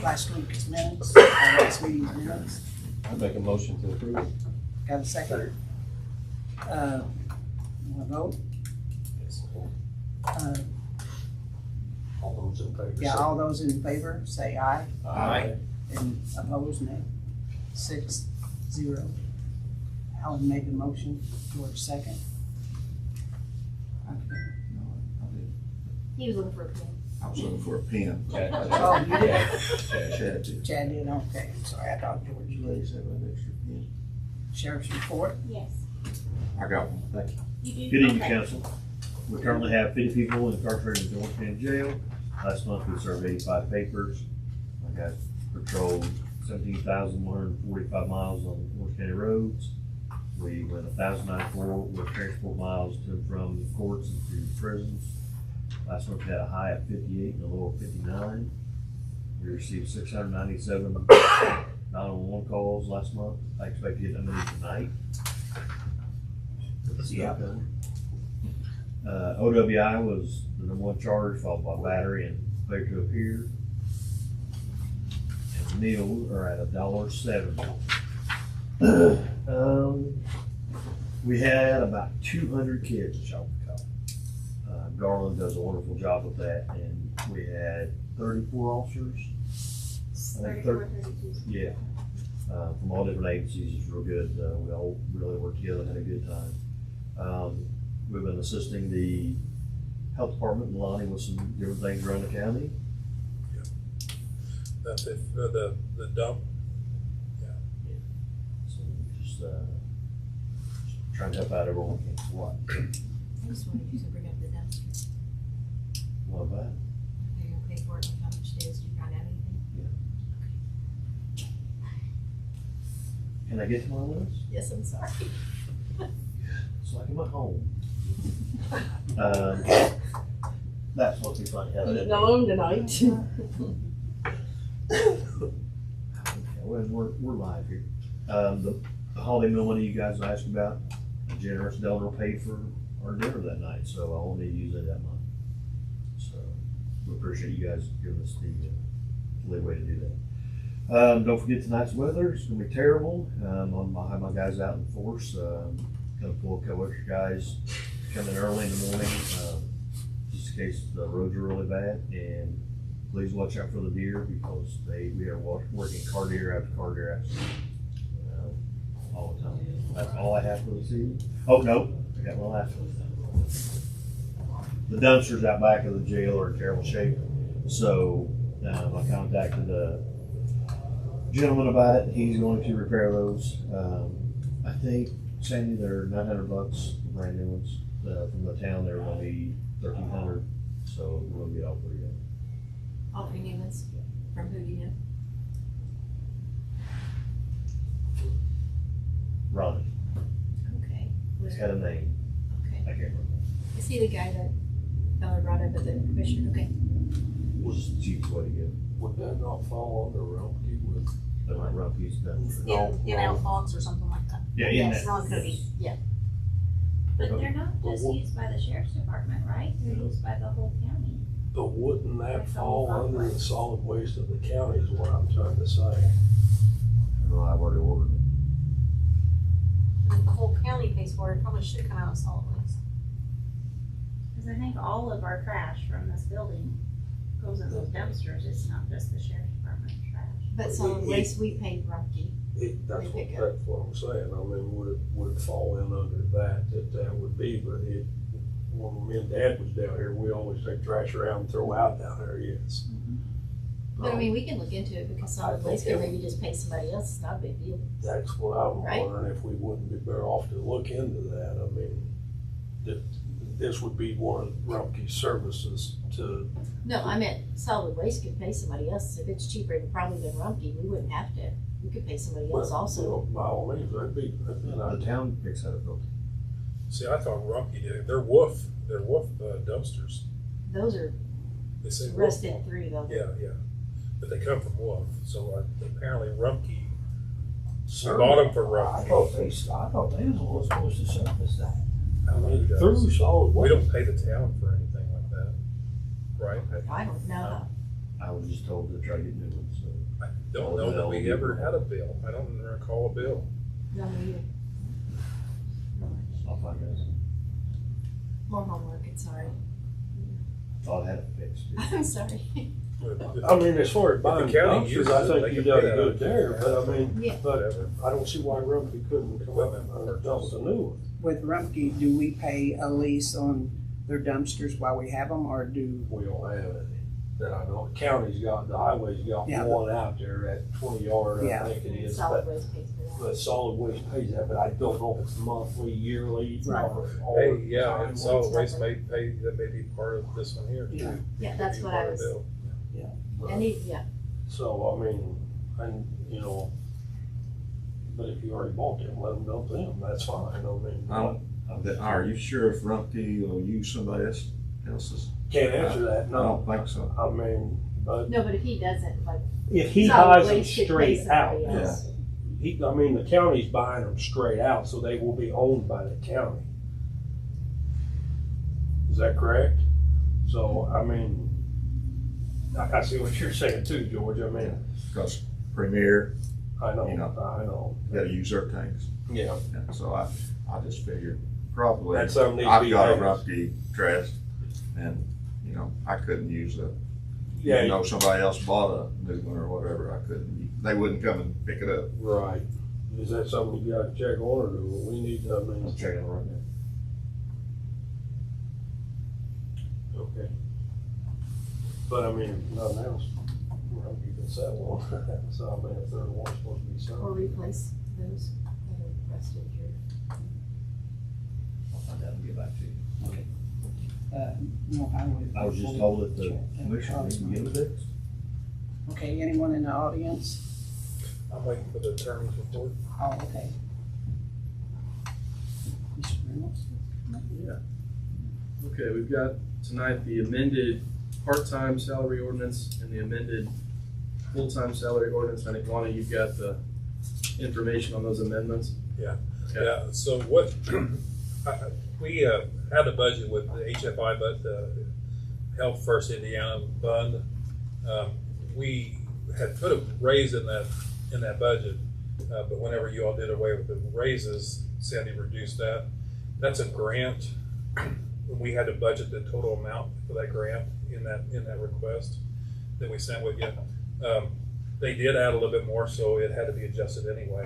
last week's minutes, last meeting's minutes. I make a motion to approve. Got a second? Want to vote? All those in favor? Yeah, all those in favor, say aye. Aye. And opposed, nay. 6-0. Alan made the motion, George second. Okay. He was looking for a pen. I was looking for a pen. Oh, you did? Chad did. Chad did, okay, sorry, I thought George did. Ladies have an extra pen. Sheriff's report, Yes. I got one, thank you. You do? Good evening, Okay. council. We currently have 50 people incarcerated in George County Jail. Last month, we served 85 papers. I got patrolled 17,145 miles on George County roads. We went 1,094 with transport miles to and from the courts and to prisons. Last month, we had a high of 58 and a low of 59. We received 697 911 calls last month. I expect to get that many tonight. Yeah. OWI was the number one charge, followed by battery and failure to appear. And meals are at $1.70. We had about 200 kids at Shopper Call. Garland does a wonderful job with that, and we had 34 officers. I think 32. Yeah, from all different agencies. It's real good. We all really worked together and had a good time. We've been assisting the health department and Lonnie with some different things around the county. The dump, So just trying to help out everyone we can. What? I just wanted you to bring up the dumpster. What about it? Are you gonna pay for it? How much it is? Do you find out anything? Can I get to my list? Yes, I'm sorry. It's like in my home. That's supposed to be funny. How that alone tonight. Okay, we're live here. The holiday meal money you guys asked about, a generous donor paid for our dinner that night, so I won't need to use any of that money. So we appreciate you guys giving us the leeway to do that. Don't forget tonight's weather, it's gonna be terrible. I'll have my guys out in force, gonna pull a couple extra guys coming early in the morning, just in case the roads are really bad. And please watch out for the deer because we are working car deer after car deer after all the time. That's all I have for this evening. Oh, no, I got one last one. The dumpsters out back of the jail are in terrible shape. So I contacted a gentleman about it. He's going to repair those. I think, Sandy, they're $900, brand new ones. From the town, they're going to be $1,300. So we'll get all pretty good. All three new ones? From who do you know? Ronnie. Okay. He's got a name. Okay. I can't remember. Is he the guy that Bella brought up at the commissioner? Okay. Was the cheapest way to get it. would that not fall under Rumpke with? But my Rumpke's done. In Alphonse or something like that. Yeah, in Yes, that. Ron Cody, yeah. But they're not just used by the sheriff's department, right? They're used by the whole county. But wouldn't that fall under the solid waste of the county is what I'm trying to say. No, I've already ordered it. If the whole county pays for it, it probably should come out of solid waste. Because I think all of our trash from this building goes in those dumpsters, it's not just the sheriff's department trash. But solid waste, we paid Rumpke. That's They pick up. what I'm saying. I mean, would it fall in under that would be, but when me and Dad was down here, we always take trash around and throw out down there, yes. But I mean, we can look into it because solid waste can maybe just pay somebody else. It's not a big deal. That's what I'm Right. wondering, if we wouldn't be better off to look into that. I mean, this would be one of Rumpke's services to, No, I meant solid waste could pay somebody else. If it's cheaper probably than Rumpke, we wouldn't have to. We could pay somebody else also. by all means, that'd be The town picks that up. See, I thought Rumpke did it. They're wolf dumpsters. Those are They say wolf. rusted through though. Yeah. But they come from wolf. So apparently Rumpke bought them for I Rumpke. thought they was supposed to service that. I don't know who does. through solid We waste. don't pay the town for anything like that, right? I don't know. I was just told to try to get new ones. So don't know that we ever had a bill. I don't recall a bill. No, you, I'll find out. more homework, it's alright. Thought I had it fixed. I'm sorry. I mean, as far as buying If the county dumpsters, uses I it, think they you can done pay that good out. there, but I mean, Yeah. but Whatever. I don't see why Rumpke couldn't come up and dump us a new one. With Rumpke, do we pay a lease on their dumpsters while we have them, or do, We don't have any that I know. The county's got, the highway's got Yeah, one out there at 20 yard, I Yeah. think it is. Solid But, waste pays for that. but solid waste pays that, but I don't know if it's monthly, yearly, Right. or. Hey, yeah, time. and solid waste may pay, that may be part of this one here too. Yeah. Yeah, Could that's be what part I of was, the bill. and he, yeah, So, I mean, and, but if you already bought them, let them dump them, that's fine, I mean. Are you sure if Rumpke will use somebody else's? Can't answer that, I no. don't think so. I mean, but no, but if he doesn't, like, if he solid buys them waste could pay straight out, somebody else. I mean, the county's buying them straight out, so they will be owned by the county. Is that correct? So, I mean, I see what you're saying too, George, I mean, Because Premier, I know, You know. I know. gotta use their tanks. Yeah, And so I just figured probably, that's something needs to I've be. got a addressed. Rumpke trash and, I couldn't use it. Yeah, Even though somebody else bought a new one or whatever, I couldn't, they wouldn't come and pick it up. right. Is that something you gotta check on, or do we need to, I mean? I'm checking it right now. Okay. But I mean, if nothing else, you can sell one, so I mean, if they're the ones supposed to be Or selling. replace those that are rusted or. I'll find out and get back to you. no highway? I was just told that the Check. commissioner needs to get it fixed. Okay, anyone in the audience? I'm waiting for the attorney's report. Oh, okay. Mr. Reynolds? Okay, we've got tonight the amended part-time salary ordinance and the amended full-time salary ordinance. I think, Lonnie, you've got the information on those amendments. Yeah. Okay. Yeah, so what, we had a budget with the HFI, but the Health First Indiana Fund. We had put a raise in that budget, but whenever you all did away with the raises, Sandy reduced that. That's a grant. We had to budget the total amount for that grant in that request that we sent with you. They did add a little bit more, so it had to be adjusted anyway.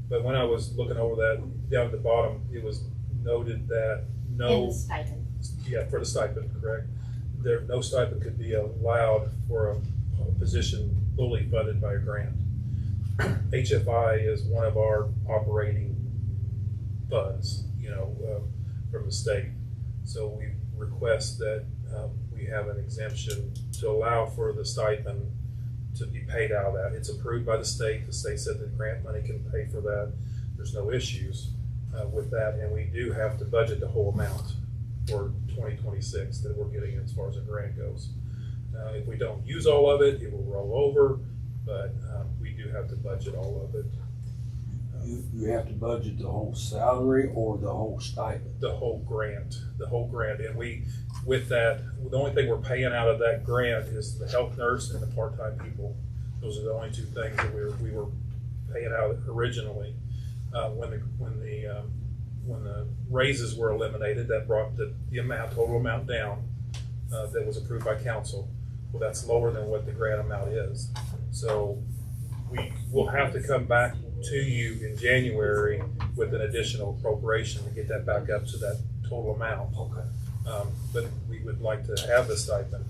But when I was looking over that, down at the bottom, it was noted that And no, the stipend. yeah, for the stipend, correct? No stipend could be allowed for a position fully funded by a grant. HFI is one of our operating funds, from the state. So we request that we have an exemption to allow for the stipend to be paid out of that. It's approved by the state. The state said that grant money can pay for that. There's no issues with that, and we do have to budget the whole amount for 2026 that we're getting as far as the grant goes. If we don't use all of it, it will roll over, but we do have to budget all of it. You have to budget the whole salary or the whole stipend? The whole grant, and with that, the only thing we're paying out of that grant is the health nurse and the part-time people. Those are the only two things that we were paying out originally. When the raises were eliminated, that brought the total amount down, that was approved by council. Well, that's lower than what the grant amount is. So we will have to come back to you in January with an additional appropriation to get that back up to that total amount. Okay. But we would like to have the stipend.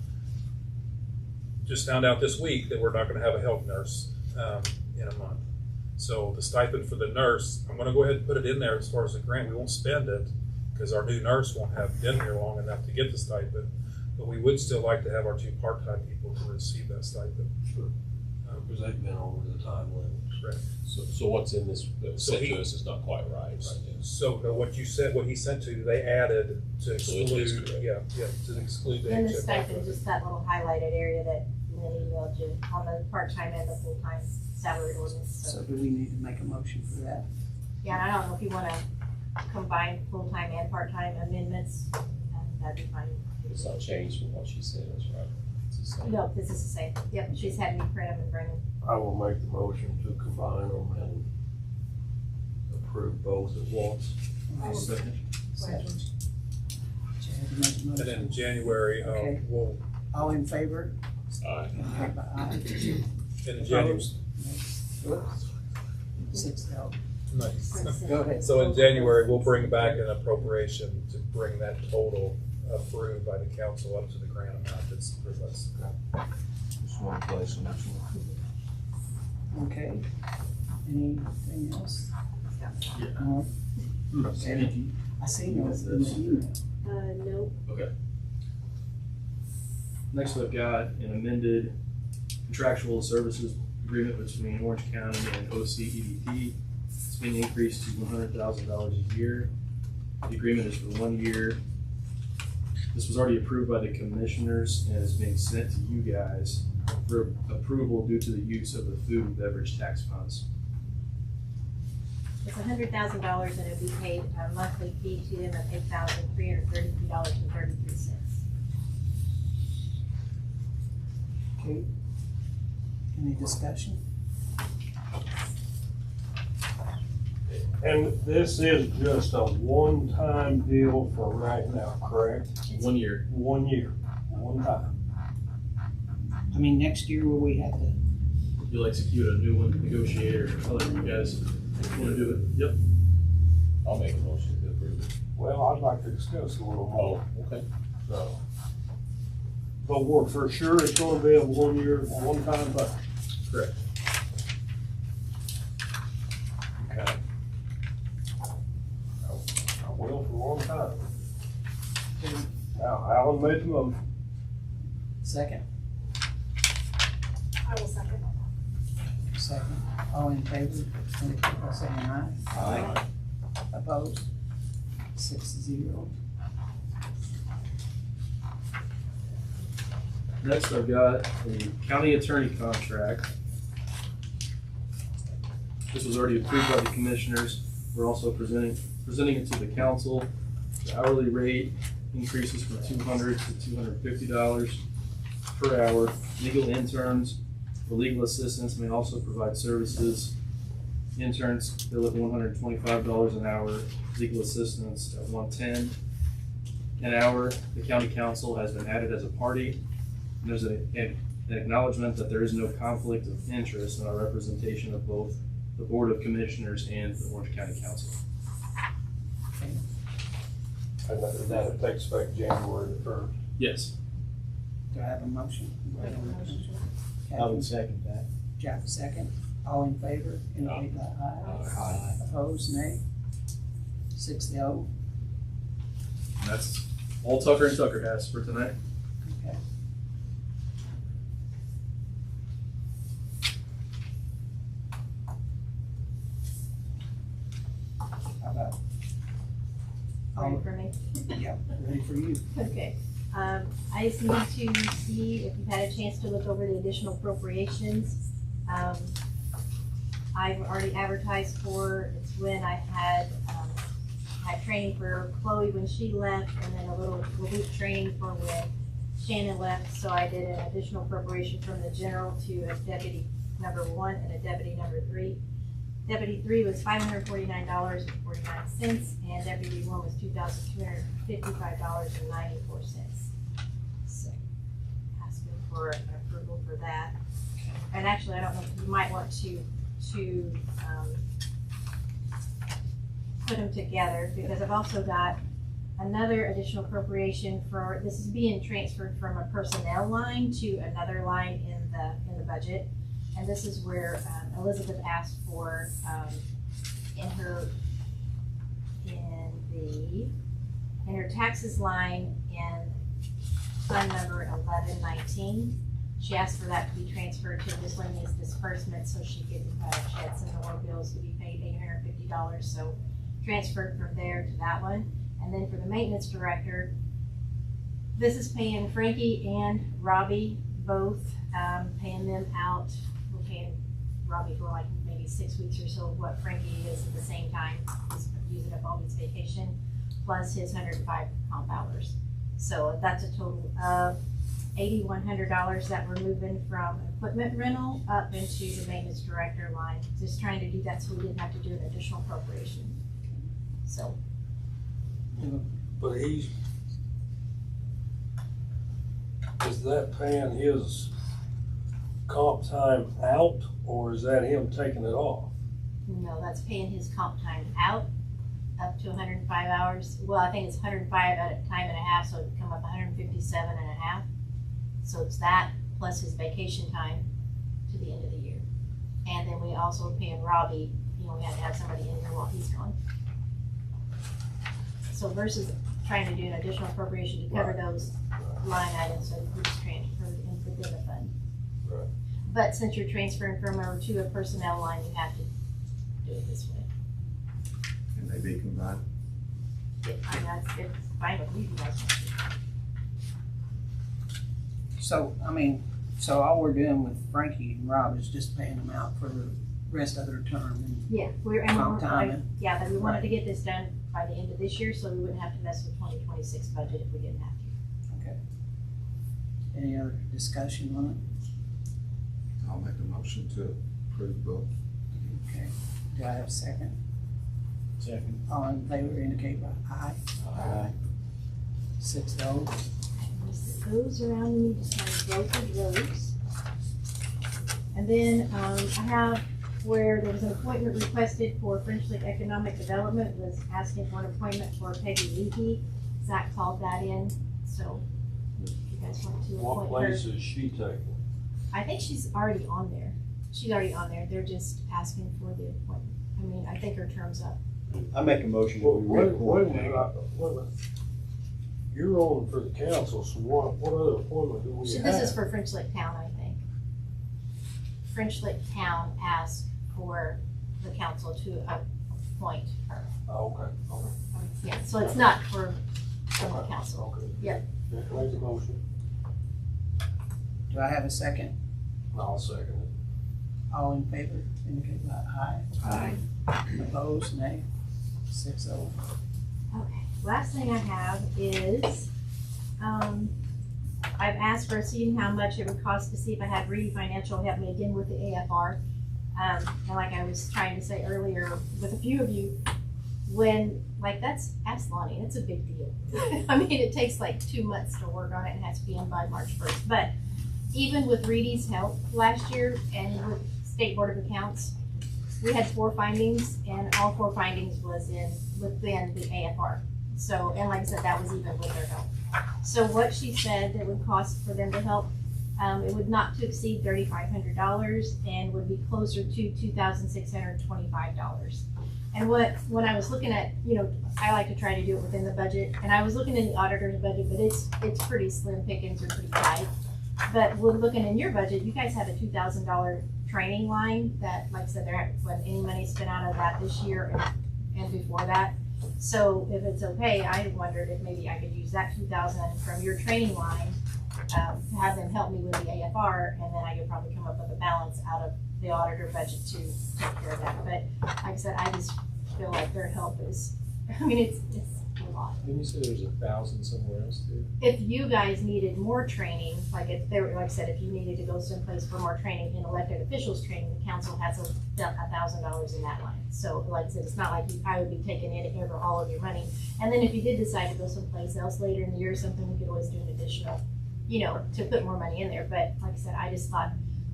Just found out this week that we're not gonna have a health nurse in a month. So the stipend for the nurse, I'm gonna go ahead and put it in there as far as the grant. We won't spend it because our new nurse won't have been here long enough to get the stipend. But we would still like to have our two part-time people to receive that stipend. Sure. Because they've been over the time limit. Correct. So what's in this, that was So sent he- to us is not quite right. So what you said, what he sent to, they added to So it is exclude, correct. to exclude the And the HFI stipend, funding. just that little highlighted area that Lynn emailed you on the part-time and the full-time salary ordinance, So so. do we need to make a motion for that? Yeah, and I don't know if you wanna combine full-time and part-time amendments, that'd be fine. It's not changed from what she said, that's right. It's the same. No, this is the same, yep, she's had me print them and bring them. I will make the motion to combine them and approve both at once. Second. Second. Chad made the And then in motion. January, Okay. we'll, All in favor? Aye. Okay, by aye. in January, Whoops. 6-0. nice. Go ahead. So in January, we'll bring back an appropriation to bring that total approved by the council up to the grant amount that's requested. Just one place and that's one. Okay. Anything else? Yeah. No? Thank you. I see no in the email. No. Next, I've got an amended contractual services agreement between Orange County and OCEDP. It's being increased to $100,000 a year. The agreement is for 1 year. This was already approved by the commissioners and is being sent to you guys for approval due to the use of the food and beverage tax funds. It's $100,000 and it'll be paid a monthly fee to them of $8,333.33. Okay. Any discussion? And this is just a one-time deal for right now, correct? 1 year. 1 year, one time. I mean, next year will we have to, You'll execute a new one, negotiate, or however you guys want to do it. Yep. I'll make a motion to approve it. Well, I'd like to discuss a little more, Oh, okay. so. But we're for sure it's gonna be a 1 year, one-time thing. Correct. Okay. I will for one time. Now, Alan made the motion. second, I will second. second, all in favor, indicate by saying aye. Aye. Opposed? 6-0. Next, I've got a county attorney contract. This was already approved by the commissioners. We're also presenting it to the council. The hourly rate increases from $200 to $250 per hour. Legal interns or legal assistants may also provide services. Interns bill at $125 an hour, legal assistants at $110 an hour. The county council has been added as a party. And there's an acknowledgement that there is no conflict of interest in our representation of both the Board of Commissioners and the Orange County Council. And that takes effect January the 1st. Yes. Do I have a motion? I would second that. Jack, second, all in favor, indicate by aye. Aye. Opposed, nay. 6-0. And that's all Tucker and Tucker has for tonight. Okay. How about? Ready for me? Yeah, ready for you. Okay, I just need to see if you've had a chance to look over the additional appropriations. I've already advertised for, it's when I had training for Chloe when she left, and then a week training for when Shannon left, so I did an additional appropriation from the general to a deputy number 1 and a deputy number 3. Deputy 3 was $549.49, and deputy 1 was $2,255.94. So, asking for an approval for that. And actually, I don't know if you might want to put them together, because I've also got another additional appropriation for, this is being transferred from a personnel line to another line in the budget. And this is where Elizabeth asked for, in her taxes line in fund number 1119. She asked for that to be transferred to miscellaneous disbursement, so she could, she had some more bills to be paid, $850, so transferred from there to that one. And then for the maintenance director, this is paying Frankie and Robbie both, paying them out. We're paying Robbie for like maybe 6 weeks or so of what Frankie is at the same time. He's using up all his vacation plus his 105 comp hours. So that's a total of $8,100 that we're moving from equipment rental up into the maintenance director line. Just trying to do that so we didn't have to do an additional appropriation. So, But is that paying his comp time out, or is that him taking it off? no, that's paying his comp time out up to 105 hours. Well, I think it's 105 at a time and a half, so it'd come up 157 and a half. So it's that plus his vacation time to the end of the year. And then we also paying Robbie, we had to have somebody in here while he's gone. So versus trying to do an additional appropriation to cover those line items, so we just transferred into the fund. Right. But since you're transferring from over to a personnel line, you have to do it this way. Can they be combined? I mean, it's fine with you guys. So, so all we're doing with Frankie and Rob is just paying them out for the rest of their term and Yeah, comp time. yeah, but we wanted to get this done by the end of this year, so we wouldn't have to mess with 2026 budget if we didn't have to. Okay. Any other discussion on I'll make a motion to approve both. it? Okay. Do I have a second? Second. All in favor indicate by aye. Aye. 6-0. Those around me, just kind of brokered those. And then, I have where there was an appointment requested for French Lick Economic Development, was asking for an appointment for Peggy Leakey. Zach called that in, so if you guys want to What appoint her. place is she taking? I think she's already on there. She's already on there. They're just asking for the appointment. I mean, I think her term's up. I make a motion that Well, we wait a reappoint minute, Peggy. wait a minute. You're on for the council, so what other appointment do we So have? this is for French Lick Town, I think. French Lick Town asked for the council to appoint her. Oh, okay, okay. Yeah, so it's not for the council. Okay. Yep. Yeah, make the motion. Do I have a second? I'll second it. All in favor indicate by aye. Aye. Opposed, nay. 6-0. Okay, last thing I have is, I've asked for seeing how much it would cost to see if I had Reedy Financial help me again with the AFR. And like I was trying to say earlier with a few of you, ask Lonnie, it's a big deal. I mean, it takes like 2 months to work on it and has to be in by March 1st. But even with Reedy's help last year and with State Board of Accounts, we had 4 findings, and all 4 findings was within the AFR. So, and like I said, that was even with their help. So what she said it would cost for them to help, it would not to exceed $3,500 and would be closer to $2,625. And when I was looking at, I like to try to do it within the budget, and I was looking in the auditor's budget, but it's pretty slim pickings or pretty tight. But we're looking in your budget, you guys have a $2,000 training line that, like I said, there wasn't any money spent out of that this year and before that. So if it's okay, I wondered if maybe I could use that $2,000 from your training line, to have them help me with the AFR, and then I could probably come up with a balance out of the auditor budget to take care of that. But like I said, I just feel like their help is, it's a lot. Didn't you say there was 1,000 somewhere else too? If you guys needed more training, like if there, like I said, if you needed to go someplace for more training in elected officials training, the council has $1,000 in that line. So like I said, it's not like I would be taking in over all of your money. And then if you did decide to go someplace else later in the year or something, we could always do an additional, to put more money in there. But like I said, I just thought,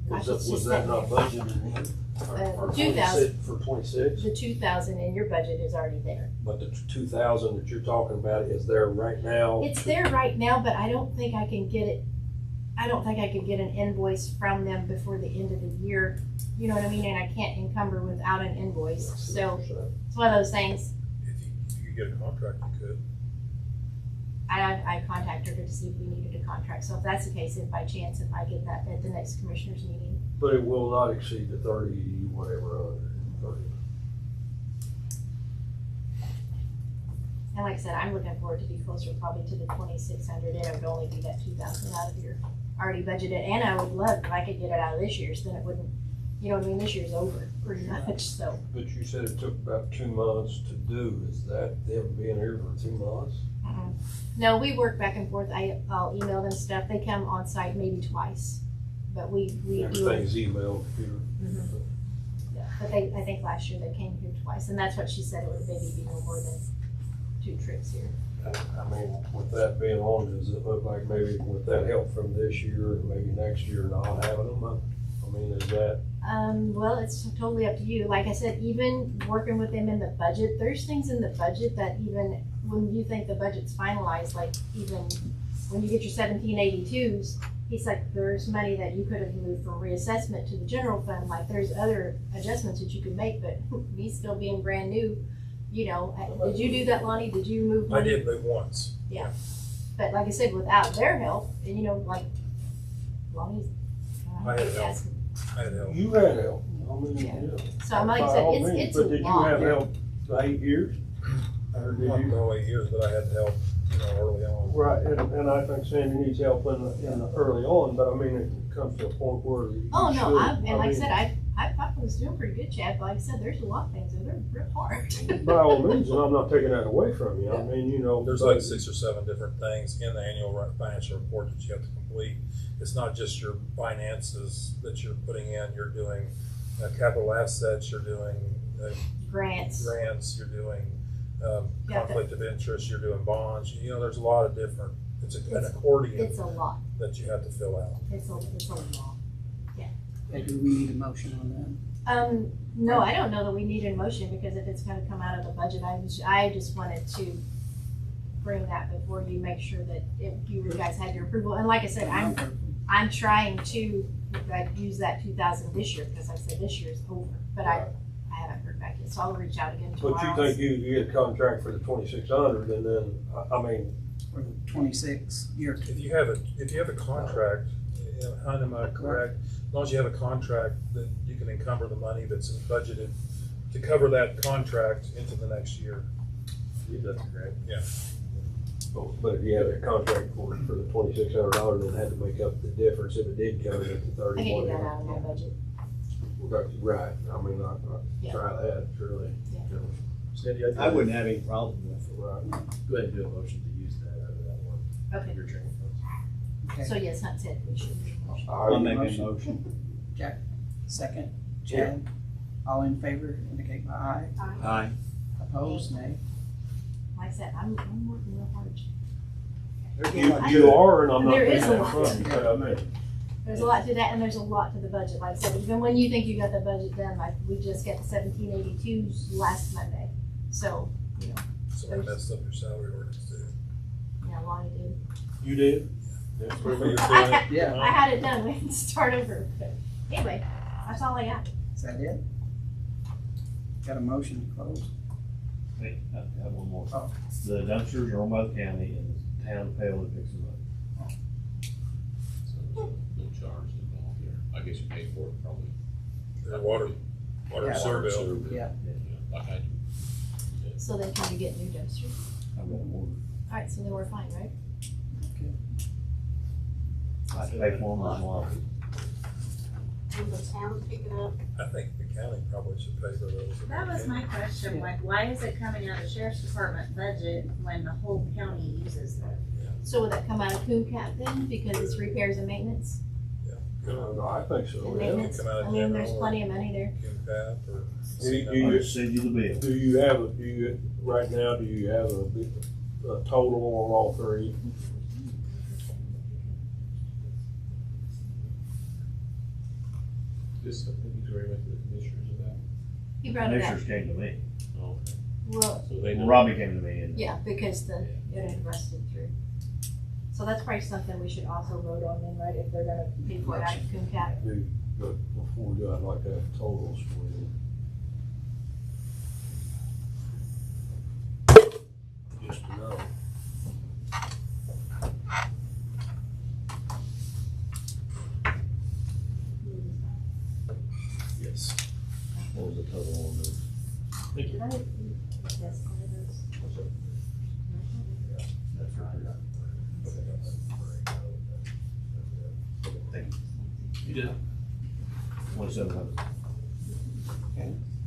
gosh, it's Was just that that not budgeted in? For 2,000. For 26? the 2,000 in your budget is already there. But the 2,000 that you're talking about is there right now? It's there right now, but I don't think I can get it. I don't think I can get an invoice from them before the end of the year. You know what I mean? And I can't encumber without an invoice. So it's one of those things. If you could get a contract, you could. I contacted her to see if we needed a contract. So if that's the case, if by chance, if I get that at the next commissioners meeting. But it will not exceed the 30, whatever, under 30. And like I said, I'm looking forward to be closer probably to the 2,600, and it would only be that 2,000 out of your already budgeted. And I would love if I could get it out of this year's, then it wouldn't, this year's over pretty much, so. But you said it took about 2 months to do. Is that them being here for 2 months? No, we work back and forth. I'll email them stuff. They come on site maybe twice. But we do. Everything's emailed here. Yeah, but I think last year they came here twice, and that's what she said, it would maybe be no more than 2 trips here. I mean, with that being on, does it look like maybe with that help from this year, and maybe next year not having them? I mean, is that, Well, it's totally up to you. Like I said, even working with them in the budget, there's things in the budget that even when you think the budget's finalized, like even when you get your 1782s, he's like, there's money that you could have moved from reassessment to the general fund. Like there's other adjustments that you could make, but me still being brand new, you know, did you do that, Lonnie? Did you move I money? did move once. But like I said, without their help, and you know, like Lonnie's. I had help. I had help. you had help? I mean, Yeah. yeah. So I'm like I By said, all means, it's a but did you lot. have help for 8 years? Or did Not you? the whole 8 years, but I had help, you know, early on. Right, and I think Sandy needs help in the early on, but I mean, it comes to a point where you Oh, no, should. and like I mean, said, I thought I was doing pretty good, Chad, but like I said, there's a lot of things that are real hard. By all means, and I'm not taking that away from you, I mean, you know. There's but- like 6 or 7 different things in the annual financial report that you have to complete. It's not just your finances that you're putting in, you're doing capital assets, you're doing Grants. you're doing Yeah, conflict of interest, you're doing bonds, you know, there's a lot of different, it's an accordion It's a lot. that you have to fill out. It's a lot. Okay, do we need a motion on that? No, I don't know that we need a motion because if it's gonna come out of the budget, I just wanted to bring that before you, make sure that if you guys had your approval. And like I said, I'm trying to like use that 2,000 this year because like I said, this year's over, but I haven't heard back yet, so I'll reach out again tomorrow. But you think you get a contract for the 2,600 and then, I mean, For the 26 year? If you have a contract, you know, Hunt, am I correct? As long as you have a contract, then you can encumber the money that's budgeted to cover that contract into the next year. That's correct. Yeah. but if you had a contract for the $2,600, then had to make up the difference if it did come in at the I can get 31. that out of my budget. Right, I mean, I Yeah. try that, surely. Sandy, I wouldn't have any problem with it. Right. Go ahead and do a motion to use that out of that one. Okay, Your training funds. Okay, so yes, Hunt said we should. I'll make a Motion. motion. second, Chad, all in favor, indicate by aye. Aye. Opposed, nay. Like I said, I'm working real hard. You are, and I'm not There taking is a that lot. from you, but I mean, There's a lot to that, and there's a lot to the budget. Like I said, even when you think you got the budget done, like we just got the 1782s last Monday. So, So I messed up your salary ordinance too. Lonnie did. you did? But you're doing I it. Yeah. had it done. We had to start over. But anyway, that's all I got. Is that it? Got a motion to close? Hey, I have one more. Oh. The dumpsters are owned by the county and the town pay to fix them up. So no charge involved here. I guess you pay for it probably. Your water Yeah. sewer bill. Yeah. Like I do. So then can you get new dumpsters? I've got them ordered. All right, so then we're fine, right? I pay for them as well. Will the town pick it up? I think the county probably should pay for those. That was my question, like, why is it coming out of the sheriff's department budget when the whole county uses them? So would that come out of Coon Cap then, because it's repairs and maintenance? I think so, And yeah. maintenance, come out of I mean, there's general plenty of money there. QCAP or Do I'll you- just send you the bill. Do you have right now, do you have a total on all three? Just something he's already went to the commissioners about. He brought it up. Commissioners came to me. Oh, okay. Well, So they know. Robbie came to me and. yeah, because it had rusted through. So that's probably something we should also vote on then, right, if they're gonna pay for it out of Coon Cap. But before we do, I'd like to have totals for you. Just to know. Yes. What was the total on those? Did I? Yes, one of those. That's right. Thank you. You did. 2,700.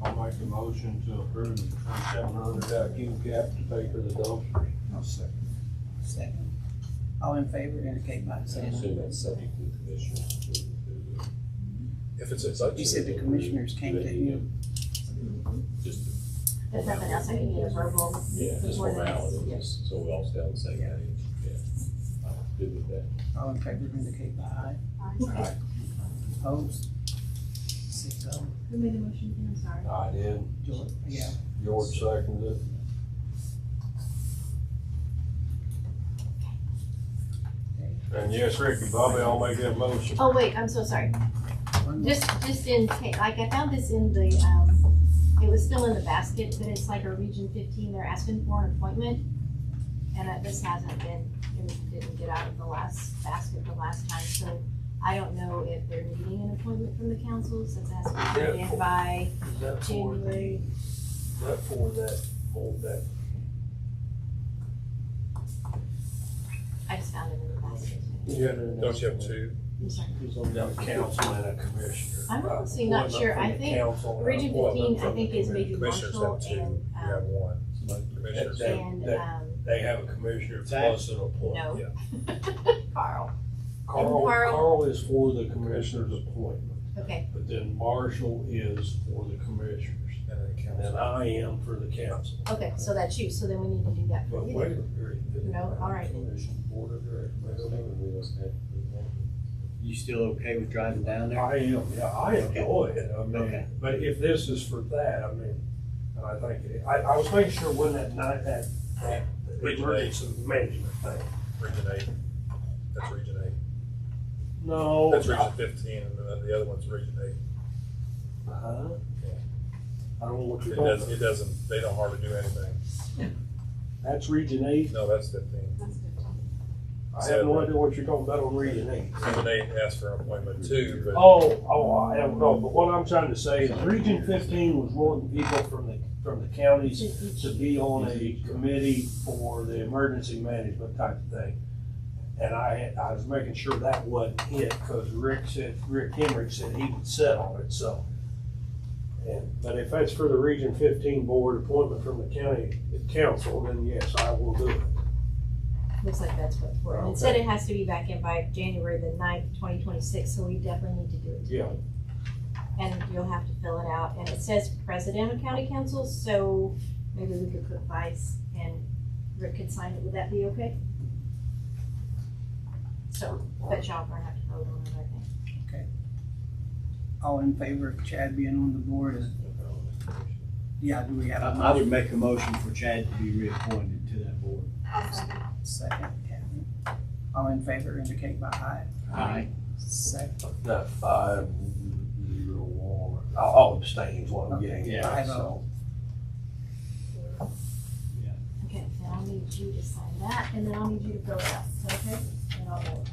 I'll make the motion to approve the 2,700 out of Q cap to pay for the dumpsters. I'll second. Second. All in favor indicate by I saying assume aye. that's subject to the commissioners. If it's a budget. You said the commissioners came to him. Just, There's nothing else I can get a verbal. yeah, just before the next- formalities, so we all stay on the same Yeah. page, yeah. I'm good with that. All in favor indicate by aye. Aye. Opposed? 6-0. Who made the motion? I'm sorry. I did, George, yeah. George seconded it. And yes, Ricky Bobby, I'll make that motion. Oh, wait, I'm so sorry. One more. Just in case, like, I found this in the, it was still in the basket, but it's like a Region 15, they're asking for an appointment. And this hasn't been, it didn't get out of the last basket the last time, so I don't know if they're needing an appointment from the council, since it has to be in by Is that for January. that? I just found it in the basket. Yeah. Don't you have two? I'm sorry. He's on the council and a commissioner. I'm honestly not Appointment sure. from I the think council and Region appointment 15, I from think, the is maybe Commissioners Marshall have two, and, you have one. Commissioners. That- and, that- They have a commissioner plus an appointment. no. Carl. Carl- Carl is for the commissioner's appointment, Okay, but then Marshall is for the commissioners. And then And council. then I am for the council. okay, so that's you, so then we need to do that for But you. wait, then. No, all right. Commission, board of directors. You still okay with driving down there? I am, yeah, I enjoy it, I mean, Okay. but if this is for that, I mean, and I think, I was making sure when that night, that Region emergency management thing. Region 8, that's Region 8. No. That's Region 15, and then the other one's Region 8. Uh-huh. I don't know what you're It talking doesn't, about. it doesn't, they don't hardly do anything. That's Region 8? No, that's 15. I have no idea what you're talking about on Region 8. Region 8 asked for an appointment too, but I don't know, but what I'm trying to say is Region 15 was wanting people from the counties to be on a committee for the emergency management type of thing. And I was making sure that wasn't it, because Rick Hemrick said he would set on it, so. But if that's for the Region 15 board appointment from the county council, then yes, I will do it. Looks like that's what's for. And it said it has to be back in by January the 9th, 2026, so we definitely need to do it today. Yeah. And you'll have to fill it out, and it says president of county council, so maybe we could put vice and Rick could sign it, would that be okay? So, but y'all gonna have to vote on it, I think. All in favor of Chad being on the board is, yeah, do we have a I would motion? make a motion for Chad to be reappointed to that board. Second, Kathy. All in favor indicate by aye. Aye. Second. That 5-0-1. I'll abstain is what I'm getting Yeah. at, 5-0. so. Okay, then I'll need you to sign that, and then I'll need you to fill it out, is that okay? And I'll vote.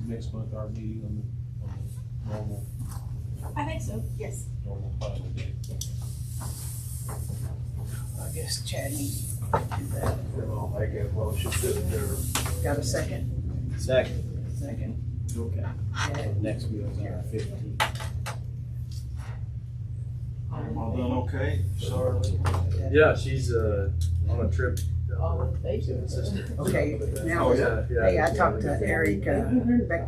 Next month, our meeting on the normal I think so, yes. final date. I guess Chad needs to do that. Then I'll make that motion to adjourn. Got a second? Second. Second. Okay. Chad. Next meeting's on the 15th. All done okay? Sorry. Yeah, she's, on a trip. Okay, now, Oh, yeah, yeah. hey, I talked to Eric, Beck